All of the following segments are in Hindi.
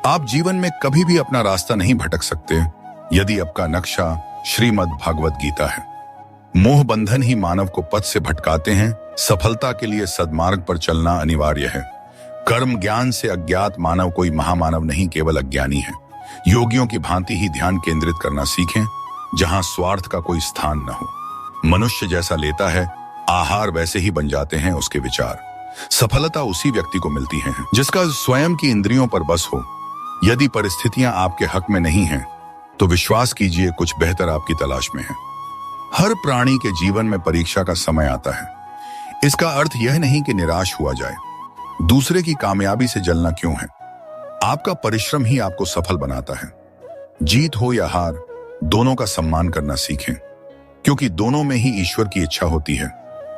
आप जीवन में कभी भी अपना रास्ता नहीं भटक सकते यदि आपका नक्शा श्रीमद् भागवत गीता है। मोह बंधन ही मानव को पथ से भटकाते हैं। सफलता के लिए सद्मार्ग पर चलना अनिवार्य है। कर्म ज्ञान से अज्ञात मानव कोई महामानव नहीं, केवल अज्ञानी है। योगियों की भांति ही ध्यान केंद्रित करना सीखें, जहां स्वार्थ का कोई स्थान न हो। मनुष्य जैसा लेता है आहार, वैसे ही बन जाते हैं उसके विचार। सफलता उसी व्यक्ति को मिलती है जिसका स्वयं की इंद्रियों पर बस हो। यदि परिस्थितियां आपके हक में नहीं हैं, तो विश्वास कीजिए कुछ बेहतर आपकी तलाश में है। हर प्राणी के जीवन में परीक्षा का समय आता है। इसका अर्थ यह नहीं कि निराश हुआ जाए। दूसरे की कामयाबी से जलना क्यों है? आपका परिश्रम ही आपको सफल बनाता है। जीत हो या हार, दोनों का सम्मान करना सीखें, क्योंकि दोनों में ही ईश्वर की इच्छा होती है।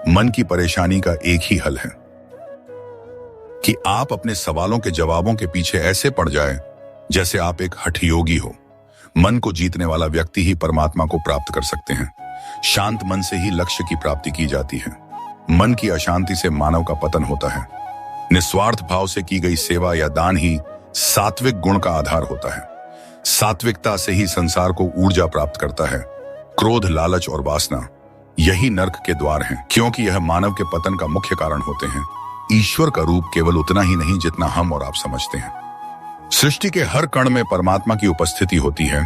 मन की परेशानी का एक ही हल है कि आप अपने सवालों के जवाबों के पीछे ऐसे पड़ जाए जैसे आप एक हठयोगी हो। मन को जीतने वाला व्यक्ति ही परमात्मा को प्राप्त कर सकते हैं। शांत मन से ही लक्ष्य की प्राप्ति की जाती है। मन की अशांति से मानव का पतन होता है। निस्वार्थ भाव से की गई सेवा या दान ही सात्विक गुण का आधार होता है। सात्विकता से ही संसार को ऊर्जा प्राप्त करता है। क्रोध, लालच और वासना यही नर्क के द्वार हैं, क्योंकि यह मानव के पतन का मुख्य कारण होते हैं। ईश्वर का रूप केवल उतना ही नहीं जितना हम और आप समझते हैं। सृष्टि के हर कण में परमात्मा की उपस्थिति होती है।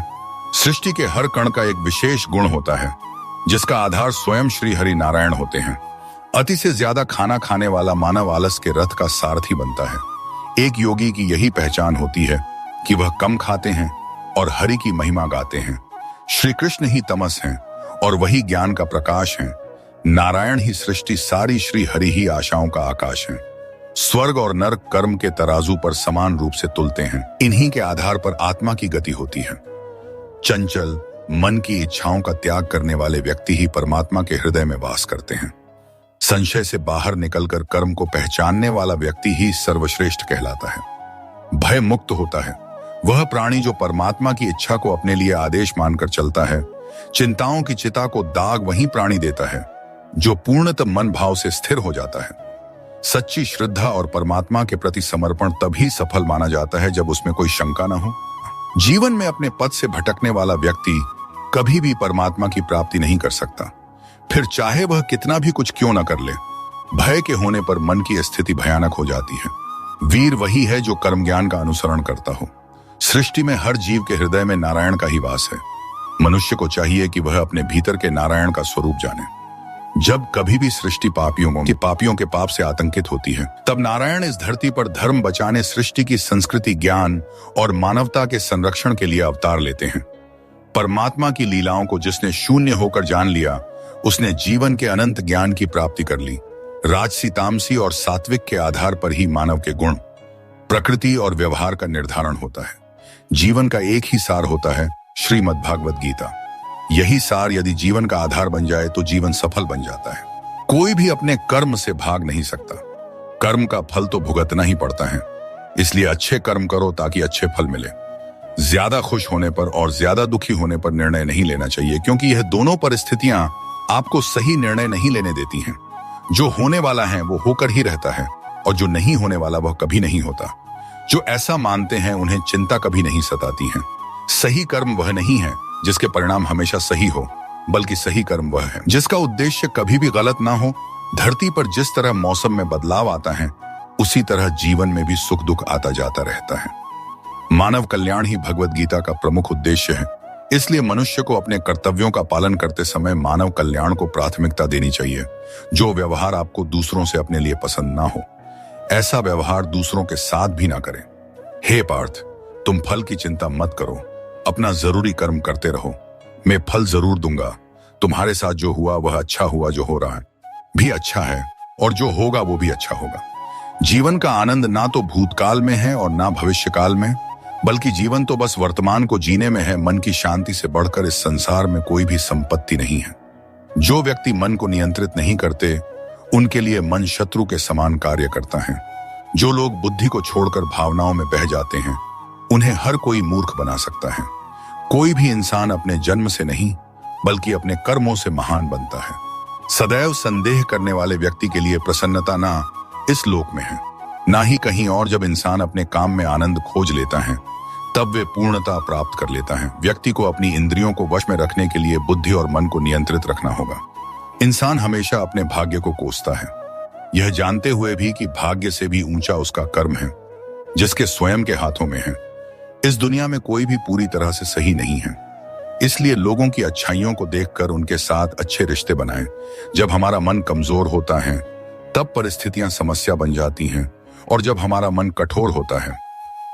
सृष्टि के हर कण का एक विशेष गुण होता है, जिसका आधार स्वयं श्री हरि नारायण होते हैं। अति से ज्यादा खाना खाने वाला मानव आलस के रथ का सारथी बनता है। एक योगी की यही पहचान होती है कि वह कम खाते हैं और हरि की महिमा गाते हैं। श्री कृष्ण ही तमस हैं और वही ज्ञान का प्रकाश हैं। नारायण ही सृष्टि सारी, श्री हरि ही आशाओं का आकाश है। स्वर्ग और नरक कर्म के तराजू पर समान रूप से तुलते हैं। इन्हीं के आधार पर आत्मा की गति होती है। चंचल मन की इच्छाओं का त्याग करने वाले व्यक्ति ही परमात्मा के हृदय में वास करते हैं। संशय से बाहर निकलकर कर्म को पहचानने वाला व्यक्ति ही सर्वश्रेष्ठ कहलाता है। भय मुक्त होता है वह प्राणी जो परमात्मा की इच्छा को अपने लिए आदेश मानकर चलता है। चिंताओं की चिता को दाग वही प्राणी देता है जो पूर्णतः मन भाव से स्थिर हो जाता है। सच्ची श्रद्धा और परमात्मा के प्रति समर्पण तभी सफल माना जाता है जब उसमें कोई शंका न हो। जीवन में अपने पथ से भटकने वाला व्यक्ति कभी भी परमात्मा की प्राप्ति नहीं कर सकता, फिर चाहे वह कितना भी कुछ क्यों न कर ले। भय के होने पर मन की स्थिति भयानक हो जाती है। वीर वही है जो कर्म ज्ञान का अनुसरण करता हो। सृष्टि में हर जीव के हृदय में नारायण का ही वास है। मनुष्य को चाहिए कि वह अपने भीतर के नारायण का स्वरूप जाने। जब कभी भी सृष्टि पापियों के पाप से आतंकित होती है, तब नारायण इस धरती पर धर्म बचाने, सृष्टि की संस्कृति, ज्ञान और मानवता के संरक्षण के लिए अवतार लेते हैं। परमात्मा की लीलाओं को जिसने शून्य होकर जान लिया, उसने जीवन के अनंत ज्ञान की प्राप्ति कर ली। राजसी, तामसी और सात्विक के आधार पर ही मानव के गुण, प्रकृति और व्यवहार का निर्धारण होता है। जीवन का एक ही सार होता है, श्रीमद् भागवत गीता। यही सार यदि जीवन का आधार बन जाए तो जीवन सफल बन जाता है। कोई भी अपने कर्म से भाग नहीं सकता। कर्म का फल तो भुगतना ही पड़ता है। इसलिए अच्छे कर्म करो ताकि अच्छे फल मिले। ज्यादा खुश होने पर और ज्यादा दुखी होने पर निर्णय नहीं लेना चाहिए, क्योंकि यह दोनों परिस्थितियां आपको सही निर्णय नहीं लेने देती हैं। जो होने वाला है वो होकर ही रहता है, और जो नहीं होने वाला वह कभी नहीं होता। जो ऐसा मानते हैं उन्हें चिंता कभी नहीं सताती है। सही कर्म वह नहीं है जिसके परिणाम हमेशा सही हो, बल्कि सही कर्म वह है जिसका उद्देश्य कभी भी गलत ना हो। धरती पर जिस तरह मौसम में बदलाव आता है, उसी तरह जीवन में भी सुख दुख आता जाता रहता है। मानव कल्याण ही भगवत गीता का प्रमुख उद्देश्य है। इसलिए मनुष्य को अपने कर्तव्यों का पालन करते समय मानव कल्याण को प्राथमिकता देनी चाहिए। जो व्यवहार आपको दूसरों से अपने लिए पसंद ना हो, ऐसा व्यवहार दूसरों के साथ भी ना करें। हे पार्थ, तुम फल की चिंता मत करो, अपना जरूरी कर्म करते रहो। मैं फल जरूर दूंगा। तुम्हारे साथ जो हुआ वह अच्छा हुआ, जो हो रहा है भी अच्छा है, और जो होगा वो भी अच्छा होगा। जीवन का आनंद ना तो भूतकाल में है और ना भविष्यकाल में, बल्कि जीवन तो बस वर्तमान को जीने में है। मन की शांति से बढ़कर इस संसार में कोई भी संपत्ति नहीं है। जो व्यक्ति मन को नियंत्रित नहीं करते, उनके लिए मन शत्रु के समान कार्य करता है। जो लोग बुद्धि को छोड़कर भावनाओं में बह जाते हैं, उन्हें हर कोई मूर्ख बना सकता है। कोई भी इंसान अपने जन्म से नहीं, बल्कि अपने कर्मों से महान बनता है। सदैव संदेह करने वाले व्यक्ति के लिए प्रसन्नता ना इस लोक में है, ना ही कहीं और। जब इंसान अपने काम में आनंद खोज लेता है, तब वे पूर्णता प्राप्त कर लेता है। व्यक्ति को अपनी इंद्रियों को वश में रखने के लिए बुद्धि और मन को नियंत्रित रखना होगा। इंसान हमेशा अपने भाग्य को कोसता है, यह जानते हुए भी कि भाग्य से भी ऊंचा उसका कर्म है, जिसके स्वयं के हाथों में है। इस दुनिया में कोई भी पूरी तरह से सही नहीं है, इसलिए लोगों की अच्छाइयों को देखकर उनके साथ अच्छे रिश्ते बनाएं। जब हमारा मन कमजोर होता है तब परिस्थितियां समस्या बन जाती हैं, और जब हमारा मन कठोर होता है,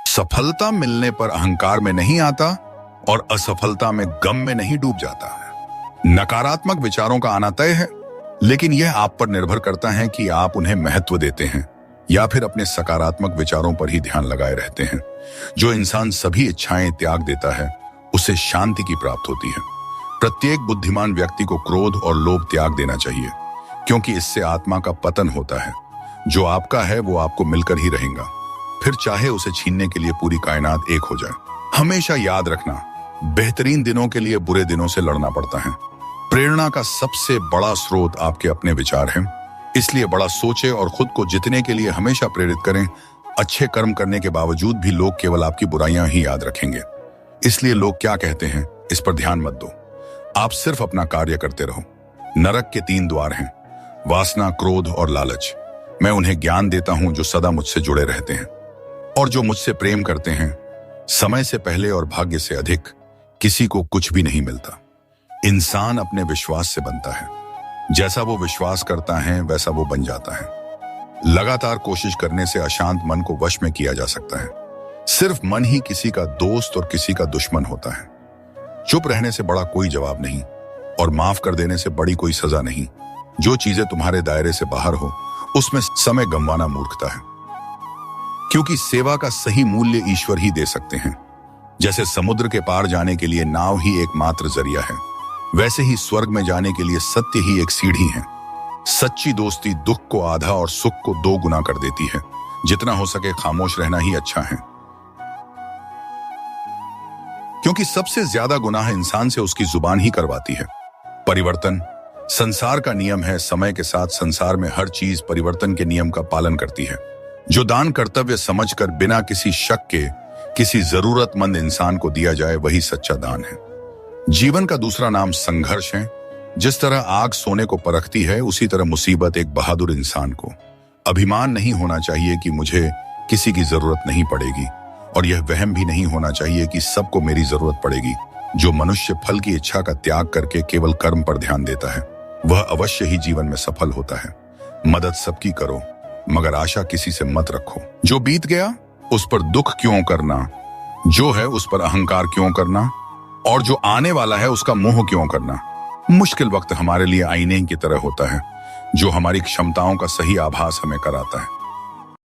सफलता मिलने पर अहंकार में नहीं आता और असफलता में गम में नहीं डूब जाता है। नकारात्मक विचारों का आना तय है, लेकिन यह आप पर निर्भर करता है कि आप उन्हें महत्व देते हैं या फिर अपने सकारात्मक विचारों पर ही ध्यान लगाए रहते हैं। जो इंसान सभी इच्छाएं त्याग देता है उसे शांति की प्राप्त होती है। प्रत्येक बुद्धिमान व्यक्ति को क्रोध और लोभ त्याग देना चाहिए, क्योंकि इससे आत्मा का पतन होता है। जो आपका है वो आपको मिलकर ही रहेगा, फिर चाहे उसे छीनने के लिए पूरी कायनात एक हो जाए। हमेशा याद रखना, बेहतरीन दिनों के लिए बुरे दिनों से लड़ना पड़ता है। प्रेरणा का सबसे बड़ा स्रोत आपके अपने विचार हैं, इसलिए बड़ा सोचे और खुद को जीतने के लिए हमेशा प्रेरित करें। अच्छे कर्म करने के बावजूद भी लोग केवल आपकी बुराइयां ही याद रखेंगे, इसलिए लोग क्या कहते हैं इस पर ध्यान मत दो। आप सिर्फ अपना कार्य करते रहो। नरक के 3 द्वार हैं, वासना, क्रोध और लालच। मैं उन्हें ज्ञान देता हूं जो सदा मुझसे जुड़े रहते हैं और जो मुझसे प्रेम करते हैं। समय से पहले और भाग्य से अधिक किसी को कुछ भी नहीं मिलता। इंसान अपने विश्वास से बनता है, जैसा वो विश्वास करता है वैसा वो बन जाता है। लगातार कोशिश करने से अशांत मन को वश में किया जा सकता है। सिर्फ मन ही किसी का दोस्त और किसी का दुश्मन होता है। चुप रहने से बड़ा कोई जवाब नहीं और माफ कर देने से बड़ी कोई सजा नहीं। जो चीजें तुम्हारे दायरे से बाहर हो उसमें समय गंवाना मूर्खता है, क्योंकि सेवा का सही मूल्य ईश्वर ही दे सकते हैं। जैसे समुद्र के पार जाने के लिए नाव ही एकमात्र जरिया है, वैसे ही स्वर्ग में जाने के लिए सत्य ही एक सीढ़ी है। सच्ची दोस्ती दुख को आधा और सुख को 2 गुना कर देती है। जितना हो सके खामोश रहना ही अच्छा है, क्योंकि सबसे ज्यादा गुनाह इंसान से उसकी जुबान ही करवाती है। परिवर्तन संसार का नियम है। समय के साथ संसार में हर चीज परिवर्तन के नियम का पालन करती है। जो दान कर्तव्य समझकर बिना किसी शक के किसी जरूरतमंद इंसान को दिया जाए, वही सच्चा दान है। जीवन का दूसरा नाम संघर्ष है। जिस तरह आग सोने को परखती है, उसी तरह मुसीबत एक बहादुर इंसान को। अभिमान नहीं होना चाहिए कि मुझे किसी की जरूरत नहीं पड़ेगी, और यह वहम भी नहीं होना चाहिए कि सबको मेरी जरूरत पड़ेगी। जो मनुष्य फल की इच्छा का त्याग करके केवल कर्म पर ध्यान देता है, वह अवश्य ही जीवन में सफल होता है। मदद सबकी करो, मगर आशा किसी से मत रखो। जो बीत गया उस पर दुख क्यों करना, जो है उस पर अहंकार क्यों करना, और जो आने वाला है उसका मोह क्यों करना। मुश्किल वक्त हमारे लिए आईने की तरह होता है, जो हमारी क्षमताओं का सही आभास हमें कराता है।